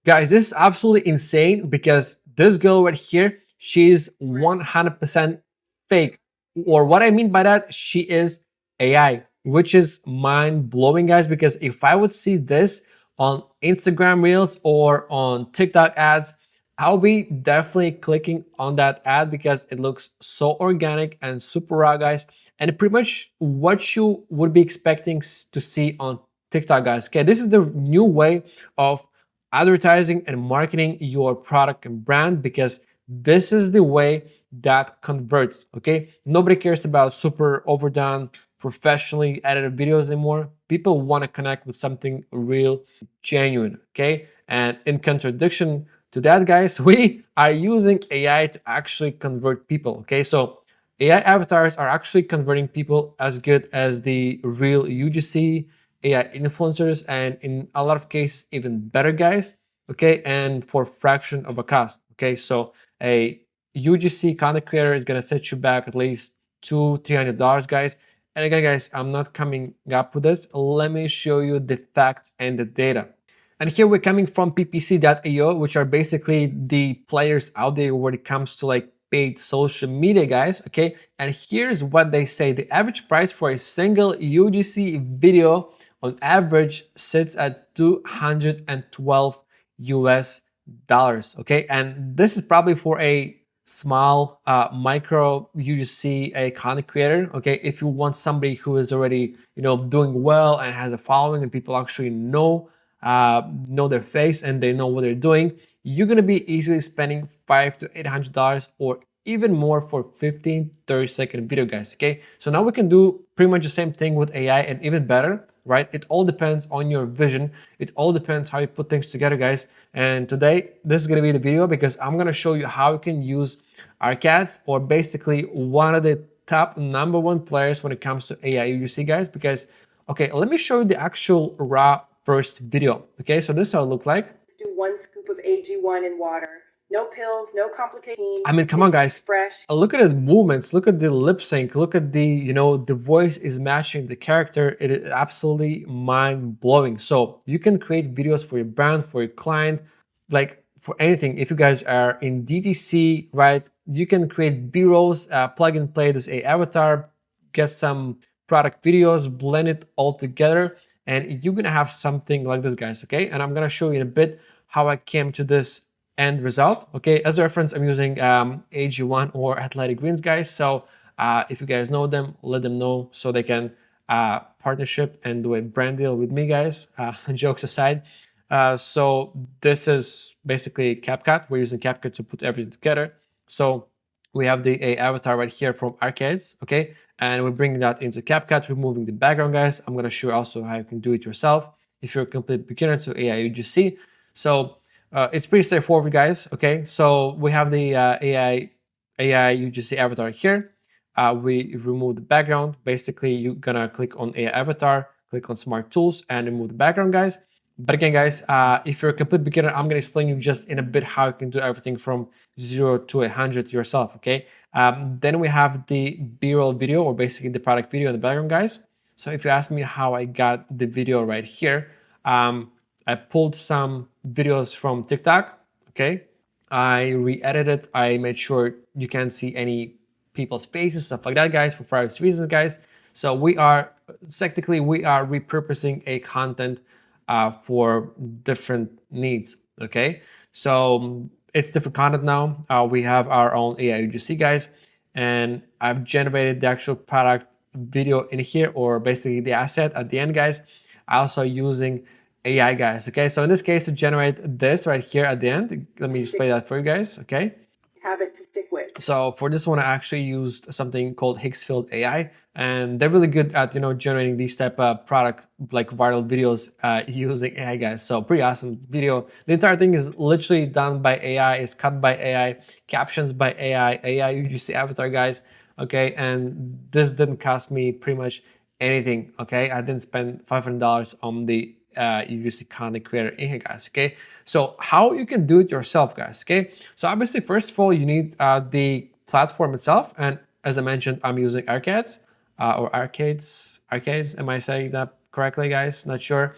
Guys, this is absolutely insane because this girl right here, she's 100% fake. Or what I mean by that, she is AI, which is mind blowing, guys. Because if I would see this on Instagram Reels or on TikTok ads, I'll be definitely clicking on that ad because it looks so organic and super raw, guys. And pretty much what you would be expecting to see on TikTok, guys. Okay, this is the new way of advertising and marketing your product and brand because this is the way that converts. Okay, nobody cares about super overdone professionally edited videos anymore. People want to connect with something real, genuine. Okay, and in contradiction to that, guys, we are using AI to actually convert people. Okay, so AI avatars are actually converting people as good as the real UGC AI influencers, and in a lot of cases even better, guys. Okay, and for fraction of a cost. Okay, so a UGC content creator is gonna set you back at least $200-300, guys. And again, guys, I'm not coming up with this. Let me show you the facts and the data. And here we're coming from ppc.io, which are basically the players out there when it comes to like paid social media, guys. Okay, and here's what they say: the average price for a single UGC video on average sits at 212 US dollars. Okay, and this is probably for a small micro UGC a content creator. Okay, if you want somebody who is already doing well and has a following and people actually know their face and they know what they're doing, you're gonna be easily spending $500 to $800 or even more for 15-30-second video, guys. Okay, so now we can do pretty much the same thing with AI and even better, right? It all depends on your vision. It all depends how you put things together, guys. And today, this is gonna be the video because I'm gonna show you how you can use ARCADs, or basically one of the top #1 players when it comes to AI UGC, guys. Because, okay, let me show you the actual raw first video. Okay, so this is how it looked like. Do 1 scoop of AG1 in water. No pills, no complications. I mean, come on, guys. Fresh. Look at the movements. Look at the lip sync. Look at the, the voice is matching the character. It is absolutely mind blowing. So you can create videos for your brand, for your client, like for anything. If you guys are in DTC, right, you can create B-rolls, plug and play this avatar, get some product videos, blend it all together, and you're gonna have something like this, guys. Okay, and I'm gonna show you in a bit how I came to this end result. Okay, as a reference, I'm using AG1 or Athletic Greens, guys. So if you guys know them, let them know so they can partnership and do a brand deal with me, guys. Jokes aside. So this is basically CapCut. We're using CapCut to put everything together. So we have the avatar right here from Arcades, okay? And we're bringing that into CapCut, removing the background, guys. I'm gonna show you also how you can do it yourself if you're a complete beginner to AI UGC. So it's pretty straightforward, guys. Okay, so we have the AI UGC avatar here. We remove the background. Basically, you're gonna click on AI avatar, click on Smart Tools, and remove the background, guys. But again, guys, if you're a complete beginner, I'm gonna explain you just in a bit how you can do everything from 0 to 100 yourself. Okay. Then we have the B-roll video, or basically the product video in the background, guys. So if you ask me how I got the video right here, I pulled some videos from TikTok, okay? I re-edited, I made sure you can't see any people's faces, stuff like that, guys, for privacy reasons, guys. So we are repurposing a content for different needs, okay? So it's different content now. We have our own AI UGC, guys, and I've generated the actual product video in here, or basically the asset at the end, guys. Also using AI, guys. Okay, so in this case, to generate this right here at the end, let me just play that for you guys. Okay, Habit to stick with. so for this one, I actually used something called Higgsfield AI, and they're really good at generating these type of product like viral videos using AI, guys. So pretty awesome video. The entire thing is literally done by AI. It's cut by AI, captions by AI, AI UGC avatar, guys. Okay, and this didn't cost me pretty much anything. Okay, I didn't spend $500 on the UGC content creator in here, guys. Okay, so how you can do it yourself, guys. Okay, so obviously, first of all, you need the platform itself, and as I mentioned, I'm using Arcades or Arcades. Am I saying that correctly, guys? Not sure.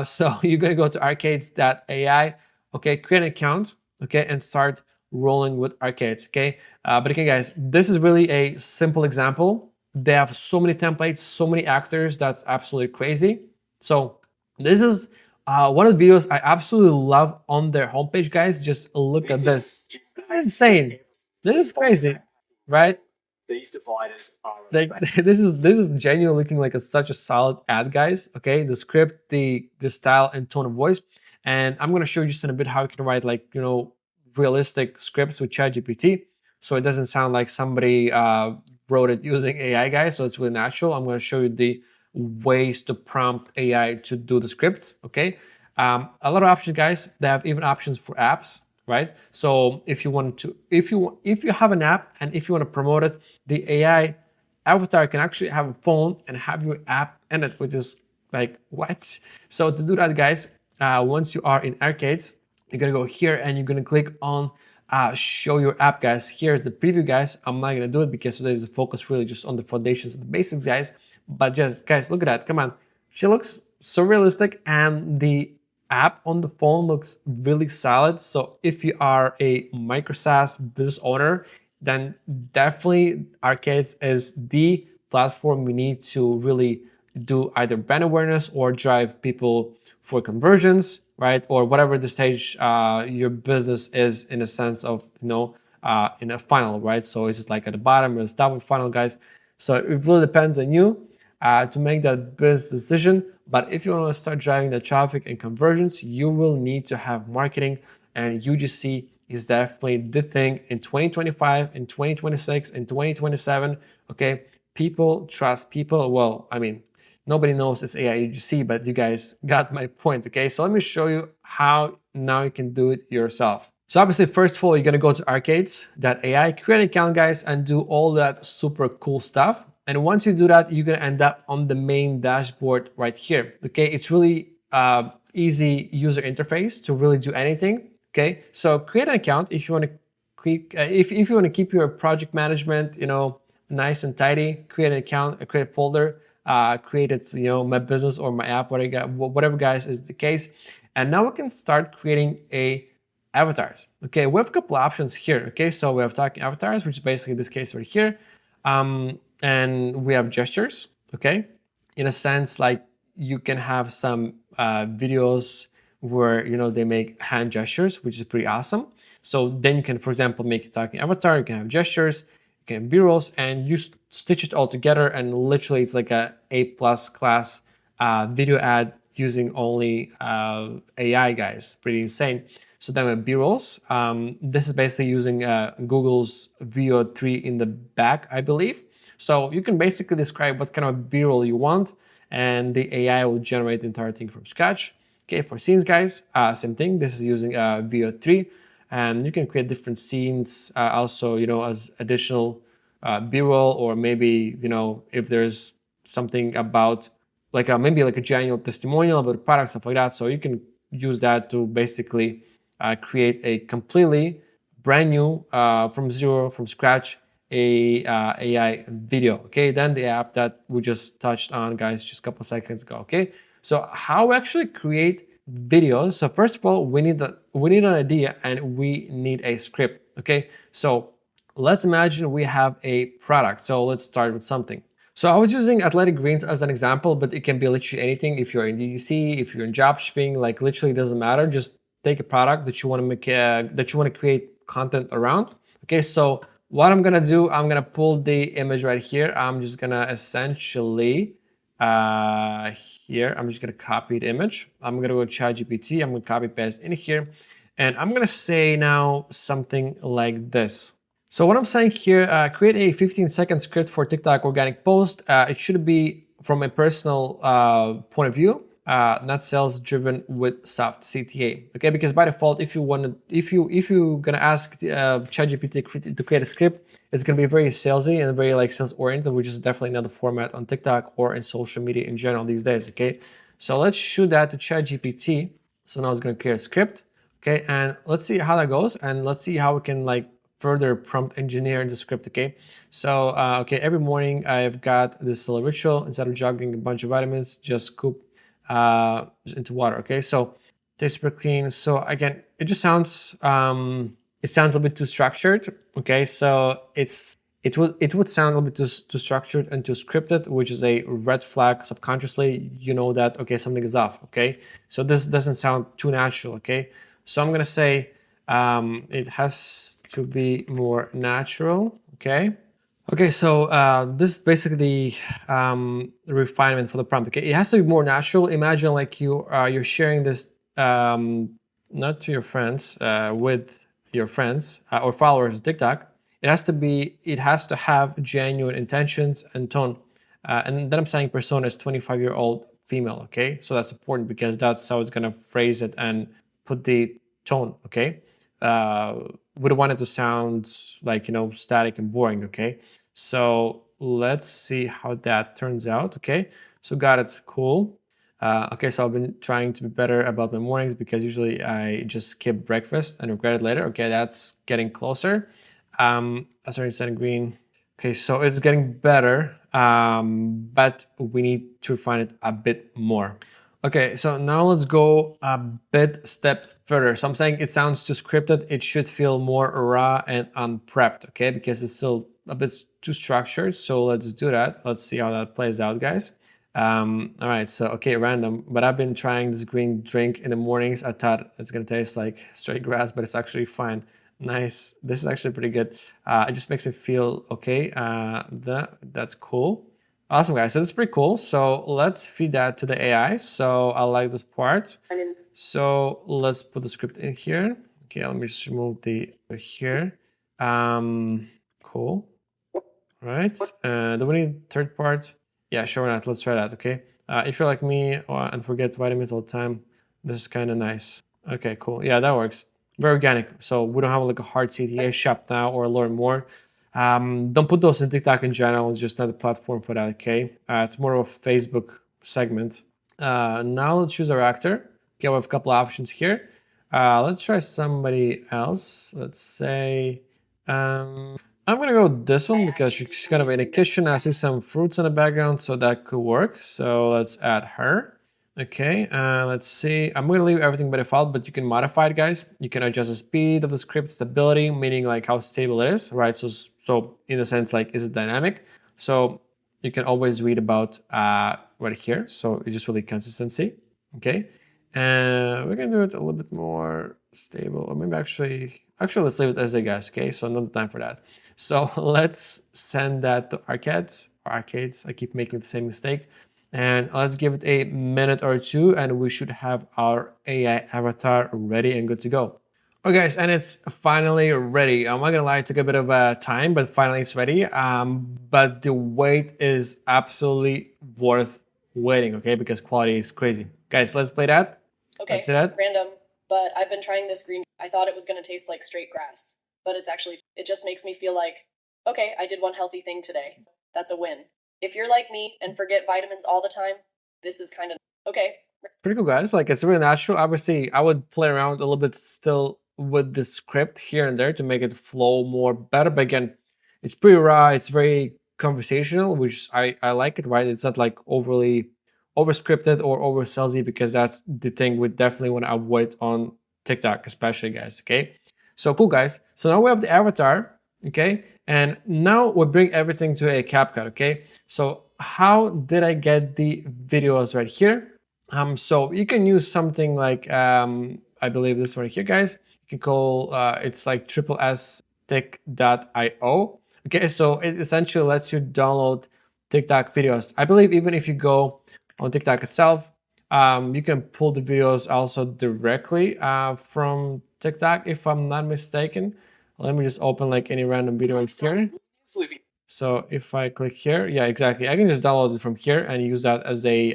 So you're gonna go to arcades.ai. okay, create an account, okay, and start rolling with arcades, okay. But again, guys, this is really a simple example. They have so many templates, so many actors, that's absolutely crazy. So this is one of the videos I absolutely love on their homepage, guys. Just look at this. This is insane. This is crazy, right? These dividers are Like this is genuinely looking like such a solid ad, guys. Okay, the script, the style and tone of voice, and I'm gonna show you just in a bit how you can write like realistic scripts with ChatGPT, so it doesn't sound like somebody wrote it using AI, guys. So it's really natural. I'm gonna show you the ways to prompt AI to do the scripts. Okay, a lot of options, guys. They have even options for apps, right? So if you want to, if you have an app and if you want to promote it, the AI avatar can actually have a phone and have your app in it, which is like what? So to do that, guys, once you are in arcades, you're gonna go here and you're gonna click on show your app, guys. Here's the preview, guys. I'm not gonna do it because today's the focus really just on the foundations of the basics, guys. But just guys, look at that. Come on, she looks so realistic, and the app on the phone looks really solid. So if you are a micro SaaS business owner, then definitely Arcades is the platform you need to really do either brand awareness or drive people for conversions, right? Or whatever the stage your business is in a sense of, in a funnel, right? So is it like at the bottom or the top of the funnel, guys? So it really depends on you to make that business decision. But if you want to start driving the traffic and conversions, you will need to have marketing, and UGC is definitely the thing in 2025, in 2026, in 2027. Okay, people trust people. Well, I mean, nobody knows it's AI UGC, but you guys got my point. Okay, so let me show you how now you can do it yourself. So obviously, first of all, you're gonna go to arcades.ai, create an account, guys, and do all that super cool stuff. And once you do that, you're gonna end up on the main dashboard right here. Okay, it's really easy user interface to really do anything. Okay, so create an account if you want to click. If you want to keep your project management, nice and tidy. Create an account, create a folder, create it, my business or my app, whatever, guys, is the case. And now we can start creating avatars. Okay, we have a couple options here. Okay, so we have talking avatars, which is basically this case right here. And we have gestures. Okay, in a sense, like you can have some videos where they make hand gestures, which is pretty awesome. So then you can, for example, make a talking avatar. You can have gestures, you can have B-rolls, and you stitch it all together, and literally it's like A+ class video ad using only AI, guys. Pretty insane. So then with B-rolls, this is basically using Google's VO3 in the back, I believe. So you can basically describe what kind of B-roll you want, and the AI will generate the entire thing from scratch. Okay, for scenes, guys, same thing. This is using VO3, and you can create different scenes also, as additional B-roll, or maybe, if there's something about like maybe like a genuine testimonial about a product, stuff like that. So you can use that to basically create a completely brand new from zero, from scratch, AI video. Okay, then the app that we just touched on, guys, just a couple seconds ago. Okay, so how we actually create videos. So first of all, we need an idea and we need a script. Okay, so let's imagine we have a product. So let's start with something. So I was using athletic greens as an example, but it can be literally anything. If you're in DTC, if you're in job shipping, like literally doesn't matter. Just take a product that you want to make, that you want to create content around. Okay, so what I'm gonna do, I'm gonna pull the image right here. I'm just gonna essentially here, I'm just gonna copy the image. I'm gonna go to ChatGPT. I'm gonna copy paste in here, and I'm gonna say now something like this. So what I'm saying here, create a 15-second script for TikTok organic post. It should be from a personal point of view, not sales driven with soft CTA. Okay, because by default, if you're gonna ask ChatGPT to create a script, it's gonna be very salesy and very like sales oriented, which is definitely not the format on TikTok or in social media in general these days. Okay, so let's shoot that to ChatGPT. So now it's gonna create a script. Okay, and let's see how that goes, and let's see how we can like further prompt engineer the script. Okay, so okay, every morning I've got this little ritual. Instead of juggling a bunch of vitamins, just scoop into water. Okay, so They're super clean. So again, it just sounds it sounds a little bit too structured. Okay, so it would sound a little bit too structured and too scripted, which is a red flag. Subconsciously, you know that okay, something is off. Okay, so this doesn't sound too natural. Okay, so I'm gonna say it has to be more natural. Okay. Okay, so this is basically the refinement for the prompt. Okay, it has to be more natural. Imagine like you're sharing this not to your friends with your friends or followers on TikTok. It has to have genuine intentions and tone. And then I'm saying persona is 25-year-old female. Okay, so that's important because that's how it's gonna phrase it and put the tone. Okay, we don't want it to sound like static and boring. Okay. So let's see how that turns out. Okay, so got it. Cool. Okay, so I've been trying to be better about my mornings because usually I just skip breakfast and regret it later. Okay, that's getting closer. I started setting green. Okay, so it's getting better, but we need to refine it a bit more. Okay, so now let's go a bit step further. So I'm saying it sounds too scripted. It should feel more raw and unprepped, okay? Because it's still a bit too structured. So let's do that. Let's see how that plays out, guys. All right, so okay, random. But I've been trying this green drink in the mornings. I thought it's gonna taste like straight grass, but it's actually fine. Nice. This is actually pretty good. It just makes me feel okay. That's cool. Awesome, guys. So that's pretty cool. So let's feed that to the AI. So I like this part. So let's put the script in here. Okay, let me just remove the here. Cool. All right. Do we need third part? Yeah, sure not. Let's try that. Okay. If you're like me and forgets vitamins all the time, this is kind of nice. Okay, cool. Yeah, that works. Very organic. So we don't have like a hard CTA shop now or learn more. Don't put those in TikTok in general. It's just not a platform for that. Okay. It's more of a Facebook segment. Now let's choose our actor. Okay, we have a couple options here. Let's try somebody else. Let's say I'm gonna go with this one because she's kind of in a kitchen. I see some fruits in the background, so that could work. So let's add her. Okay, let's see. I'm gonna leave everything by default, but you can modify it, guys. You can adjust the speed of the script, stability, meaning like how stable it is, right? So in a sense, like is it dynamic? So you can always read about right here. So it's just really consistency. Okay, and we're gonna do it a little bit more stable, or maybe actually let's leave it as a guess. Okay, so another time for that. So let's send that to arcades. I keep making the same mistake. And let's give it a minute or two and we should have our AI avatar ready and good to go. Okay guys, and it's finally ready. I'm not gonna lie, it took a bit of time, but finally it's ready. But the wait is absolutely worth waiting, okay? Because quality is crazy. Guys, let's play that. Okay, Let's see that. random, but I've been trying this green. I thought it was going to taste like straight grass, but it just makes me feel like, okay, I did one healthy thing today. That's a win. If you're like me and forget vitamins all the time, this is kind of, okay. Pretty cool, guys. Like it's really natural. Obviously, I would play around a little bit still with the script here and there to make it flow more better. But again, it's pretty raw. It's very conversational, which I like it, right? It's not like overly over scripted or over salesy because that's the thing we definitely want to avoid on TikTok, especially, guys. Okay. So cool, guys. So now we have the avatar. Okay. And now we bring everything to a CapCut. Okay. So how did I get the videos right here? So you can use something like I believe this one here, guys. You can call it's like SSStick.io. Okay, so it essentially lets you download TikTok videos. I believe even if you go on TikTok itself, you can pull the videos also directly from TikTok, if I'm not mistaken. Let me just open like any random video here. So if I click here, yeah, exactly. I can just download it from here and use that as a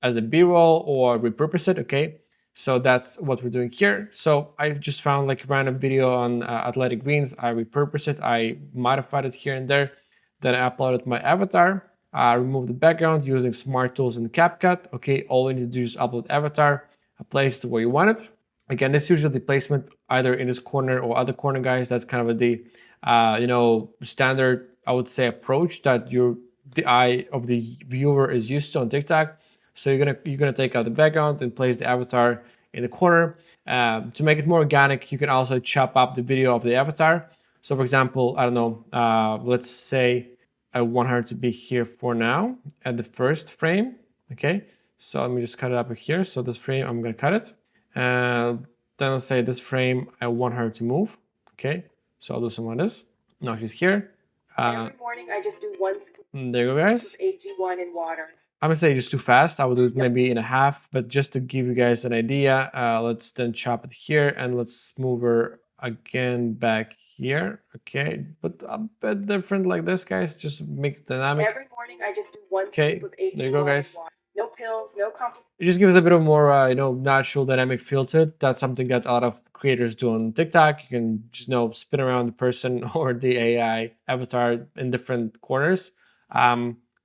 as a B-roll or repurpose it. Okay, so that's what we're doing here. So I've just found like a random video on athletic greens. I repurposed it. I modified it here and there. Then I uploaded my avatar. I removed the background using smart tools in CapCut. Okay, all you need to do is upload avatar, place it where you want it. Again, this is usually the placement either in this corner or other corner, guys. That's kind of the standard, I would say, approach that the eye of the viewer is used to on TikTok. So you're gonna take out the background and place the avatar in the corner. To make it more organic, you can also chop up the video of the avatar. So for example, I don't know, let's say I want her to be here for now at the first frame. Okay, so let me just cut it up here. So this frame, I'm gonna cut it. Then let's say this frame, I want her to move. Okay, so I'll do some of this. Now she's here. Every morning I just do 1 scoop There you go, guys. of AG1 in water. I'm gonna say just too fast. I will do it maybe in a half, but just to give you guys an idea, let's then chop it here and let's move her again back here. Okay, but a bit different like this, guys. Just make it dynamic. Every morning I just do 1 Okay, scoop of AG1 there you go, guys. in water. No pills, no complications. It just gives a bit of more, natural dynamic feel to it. That's something that a lot of creators do on TikTok. You can just, spin around the person or the AI avatar in different corners.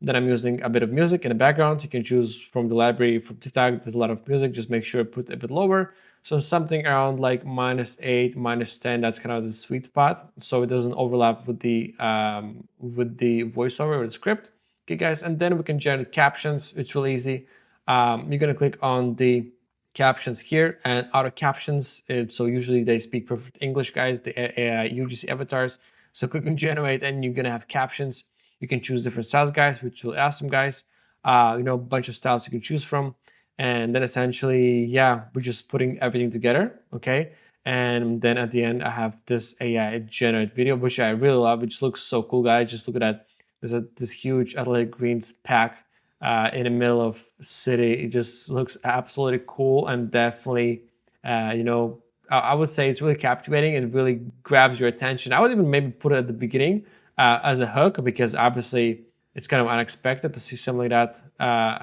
Then I'm using a bit of music in the background. You can choose from the library from TikTok. There's a lot of music. Just make sure put a bit lower. So something around like -8, -10. That's kind of the sweet spot. So it doesn't overlap with the voiceover or the script. Okay, guys, and then we can generate captions. It's really easy. You're gonna click on the captions here and auto captions. So usually they speak perfect English, guys, the AI UGC avatars. So click on generate and you're gonna have captions. You can choose different styles, guys, which will awesome, guys. A bunch of styles you can choose from. And then essentially, yeah, we're just putting everything together, okay? And then at the end, I have this AI generate video, which I really love. It just looks so cool, guys. Just look at that. There's this huge athletic greens pack in the middle of city. It just looks absolutely cool and definitely, I would say it's really captivating. It really grabs your attention. I would even maybe put it at the beginning as a hook because obviously it's kind of unexpected to see something like that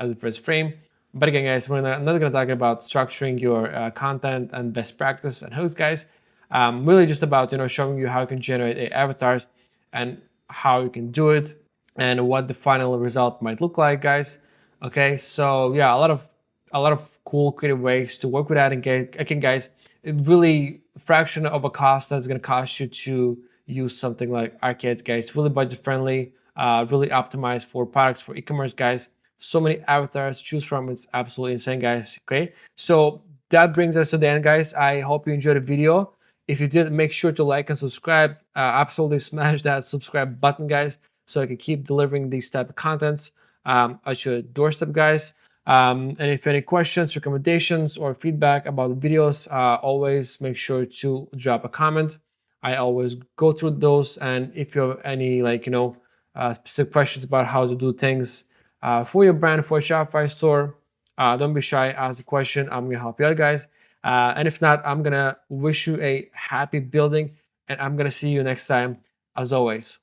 as the first frame. But again, guys, we're not going to talk about structuring your content and best practice and hooks, guys. Really just about showing you how you can generate avatars and how you can do it and what the final result might look like, guys. Okay, so yeah, a lot of cool creative ways to work with that. And again, guys, it really fraction of a cost that's going to cost you to use something like Arcades, guys. Really budget friendly, really optimized for products for e-commerce, guys. So many avatars to choose from. It's absolutely insane, guys. Okay, so that brings us to the end, guys. I hope you enjoyed the video. If you did, make sure to like and subscribe. Absolutely smash that subscribe button, guys, so I can keep delivering these type of contents at your doorstep, guys. And if any questions, recommendations, or feedback about the videos, always make sure to drop a comment. I always go through those. And if you have any specific questions about how to do things for your brand, for a Shopify store, don't be shy, ask the question. I'm gonna help you out, guys. And if not, I'm gonna wish you a happy building, and I'm gonna see you next time, as always.